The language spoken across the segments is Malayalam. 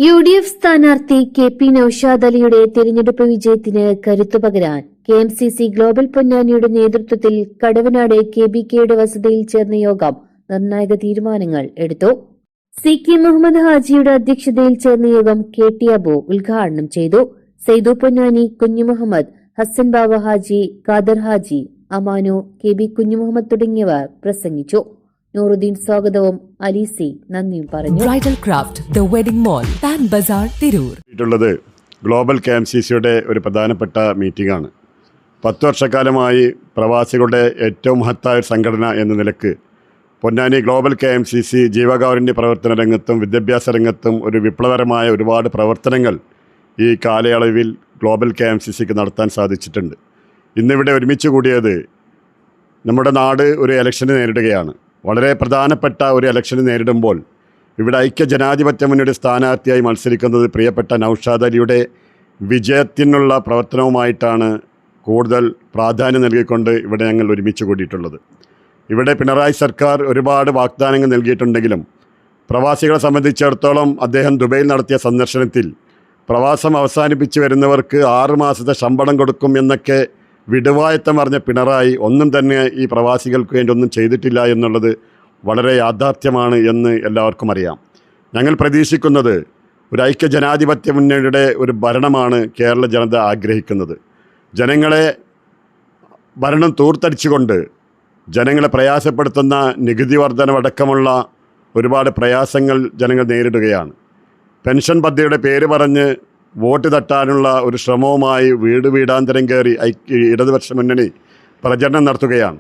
UDF സ്ഥാനാർത്ഥി KP നൌഷാദ് അലിയുടെ തെരഞ്ഞെടുപ്പ് വിജയത്തിന് കരുത്തുപകരാൻ KMCC ഗ്ലോബൽ പൊന്നാനിയുടെ നേതൃത്വത്തിൽ കടവനാട് KBKയുടെ വസതിയിൽ ചേർന്ന യോഗം നിർണായക തീരുമാനങ്ങൾ എടുത്തു. CK മുഹമ്മദ് ഹാജിയുടെ അധ്യക്ഷതയിൽ ചേർന്ന യോഗം KT അബു ഉദ്ഘാടനം ചെയ്തു. സൈദു പൊന്നാനി, കുഞ്ഞു മുഹമ്മദ്, ഹസൻ ബാവ ഹാജി, ഖാദർ ഹാജി, അമാനു, KB കുഞ്ഞുമുഹമ്മദ് തുടങ്ങിയവർ പ്രസംഗിച്ചു. നൂറുദ്ദീൻ സ്വാഗതവും അലീസി നന്ദിയും പറഞ്ഞു. Bridal craft the wedding mall, Pan Bazaar, Tirur. Global KMCCയുടെ ഒരു പ്രധാനപ്പെട്ട മീറ്റിംഗ് ആണ്. 10 വർഷക്കാലമായി പ്രവാസികളുടെ ഏറ്റവും മഹത്തായ സംഘടന എന്ന നിലക്ക് പൊന്നാനി ഗ്ലോബൽ KMCC ജീവകാരുണ്യ പ്രവർത്തന രംഗത്തും വിദ്യാഭ്യാസ രംഗത്തും ഒരു വിപ്ലവകരമായ ഒരുപാട് പ്രവർത്തനങ്ങൾ ഈ കാലയളവിൽ ഗ്ലോബൽ KMCCക്ക് നടത്താൻ സാധിച്ചിട്ടുണ്ട്. ഇന്നിവിടെ ഒരുമിച്ച് കൂടിയത് നമ്മുടെ നാട് ഒരു ഇലക്ഷന് നേരിടുകയാണ്. വളരെ പ്രധാനപ്പെട്ട ഒരു ഇലക്ഷന് നേരിടുമ്പോൾ ഇവിടെ ഐക്യ ജനാധിപത്യ മുന്നണിയുടെ സ്ഥാനാർത്ഥിയായി മത്സരിക്കുന്നത് പ്രിയപ്പെട്ട നൌഷാദ് അലിയുടെ വിജയത്തിനുള്ള പ്രവർത്തനവുമായിട്ടാണ് കൂടുതൽ പ്രാധാന്യം നൽകിക്കൊണ്ട് ഇവിടെ ഞങ്ങൾ ഒരുമിച്ച് കൂടിയിട്ടുള്ളത്. ഇവിടെ പിണറായി സർക്കാർ ഒരുപാട് വാഗ്ദാനങ്ങൾ നൽകിയിട്ടുണ്ടെങ്കിലും പ്രവാസികളെ സംബന്ധിച്ചിടത്തോളം അദ്ദേഹം ദുബൈയിൽ നടത്തിയ സന്ദർശനത്തിൽ പ്രവാസം അവസാനിപ്പിച്ച് വരുന്നവർക്ക് 6 മാസത്തെ ശമ്പളം കൊടുക്കും എന്നൊക്കെ വിടുവായത്തം പറഞ്ഞ പിണറായി ഒന്നും തന്നെ ഈ പ്രവാസികൾക്ക് വേണ്ടി ഒന്നും ചെയ്തിട്ടില്ല എന്നുള്ളത് വളരെ യാഥാർത്ഥ്യമാണ് എന്ന് എല്ലാവർക്കും അറിയാം. ഞങ്ങൾ പ്രതീക്ഷിക്കുന്നത് ഒരു ഐക്യ ജനാധിപത്യ മുന്നണിയുടെ ഒരു ഭരണമാണ് കേരള ജനത ആഗ്രഹിക്കുന്നത്. ജനങ്ങളെ ഭരണം തൂർത്തടിച്ചുകൊണ്ട് ജനങ്ങളെ പ്രയാസപ്പെടുത്തുന്ന നികുതി വർധനവടക്കമുള്ള ഒരുപാട് പ്രയാസങ്ങൾ ജനങ്ങൾ നേരിടുകയാണ്. പെൻഷൻ പദ്ധതിയുടെ പേര് പറഞ്ഞ് വോട്ട് തട്ടാനുള്ള ഒരു ശ്രമവുമായി വീടാന്തരം കയറി ഇടതുപക്ഷ മുന്നണി പ്രചരണം നടത്തുകയാണ്.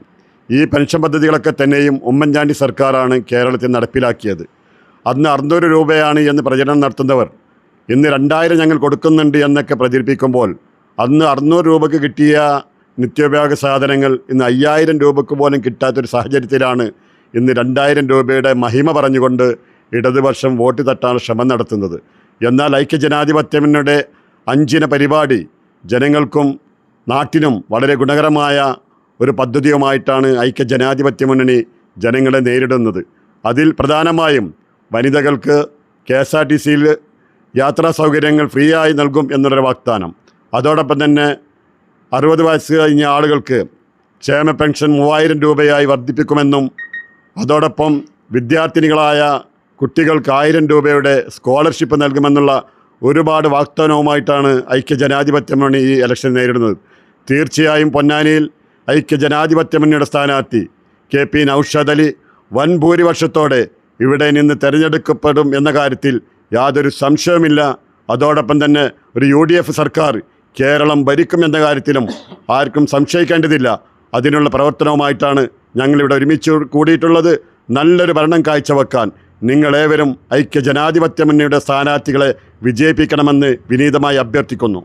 ഈ പെൻഷൻ പദ്ധതികളൊക്കെ തന്നെയും ഉമ്മൻചാണ്ടി സർക്കാരാണ് കേരളത്തിൽ നടപ്പിലാക്കിയത്. അന്ന് 600 രൂപയാണ് എന്ന് പ്രചരണം നടത്തുന്നവർ ഇന്ന് 2000 ഞങ്ങൾ കൊടുക്കുന്നുണ്ട് എന്നൊക്കെ പ്രചരിപ്പിക്കുമ്പോൾ അന്ന് 600 രൂപയ്ക്ക് കിട്ടിയ നിത്യോപയോഗ സാധനങ്ങൾ ഇന്ന് 5000 രൂപയ്ക്ക് പോലും കിട്ടാത്തൊരു സാഹചര്യത്തിലാണ് ഇന്ന് 2000 രൂപയുടെ മഹിമ പറഞ്ഞുകൊണ്ട് ഇടതുപക്ഷം വോട്ട് തട്ടാൻ ശ്രമം നടത്തുന്നത്. എന്നാൽ ഐക്യജനാധിപത്യ മുന്നണിയുടെ 5 പരിപാടി ജനങ്ങൾക്കും നാട്ടിനും വളരെ ഗുണകരമായ ഒരു പദ്ധതിയുമായിട്ടാണ് ഐക്യജനാധിപത്യ മുന്നണി ജനങ്ങളെ നേരിടുന്നത്. അതിൽ പ്രധാനമായും വനിതകൾക്ക് KSRTCയിൽ യാത്രാ സൗകര്യങ്ങൾ ഫ്രീ ആയി നൽകും എന്നുള്ളൊരു വാഗ്ദാനം, അതോടൊപ്പം തന്നെ 60 വയസ്സ് കഴിഞ്ഞ ആളുകൾക്ക് ക്ഷേമ പെൻഷൻ 3000 രൂപയായി വർദ്ധിപ്പിക്കുമെന്നും അതോടൊപ്പം വിദ്യാർത്ഥിനികളായ കുട്ടികൾക്ക് 1000 രൂപയുടെ സ്കോളർഷിപ്പ് നൽകുമെന്നുള്ള ഒരുപാട് വാഗ്ദാനവുമായിട്ടാണ് ഐക്യജനാധിപത്യ മുന്നണി ഈ ഇലക്ഷൻ നേരിടുന്നത്. തീർച്ചയായും പൊന്നാനിയിൽ ഐക്യജനാധിപത്യ മുന്നണിയുടെ സ്ഥാനാർത്ഥി KP നൌഷാദ് അലി വൻ ഭൂരിപക്ഷത്തോടെ ഇവിടെ നിന്ന് തിരഞ്ഞെടുക്കപ്പെടും എന്ന കാര്യത്തിൽ യാതൊരു സംശയവുമില്ല. അതോടൊപ്പം തന്നെ ഒരു UDF സർക്കാർ കേരളം ഭരിക്കുമെന്ന കാര്യത്തിലും ആർക്കും സംശയിക്കേണ്ടതില്ല. അതിനുള്ള പ്രവർത്തനവുമായിട്ടാണ് ഞങ്ങളിവിടെ ഒരുമിച്ച് കൂടിയിട്ടുള്ളത്. നല്ലൊരു ഭരണം കാഴ്ചവെക്കാൻ നിങ്ങളേവരും ഐക്യ ജനാധിപത്യ മുന്നണിയുടെ സ്ഥാനാർത്ഥികളെ വിജയിപ്പിക്കണമെന്ന് വിനീതമായി അഭ്യർത്ഥിക്കുന്നു.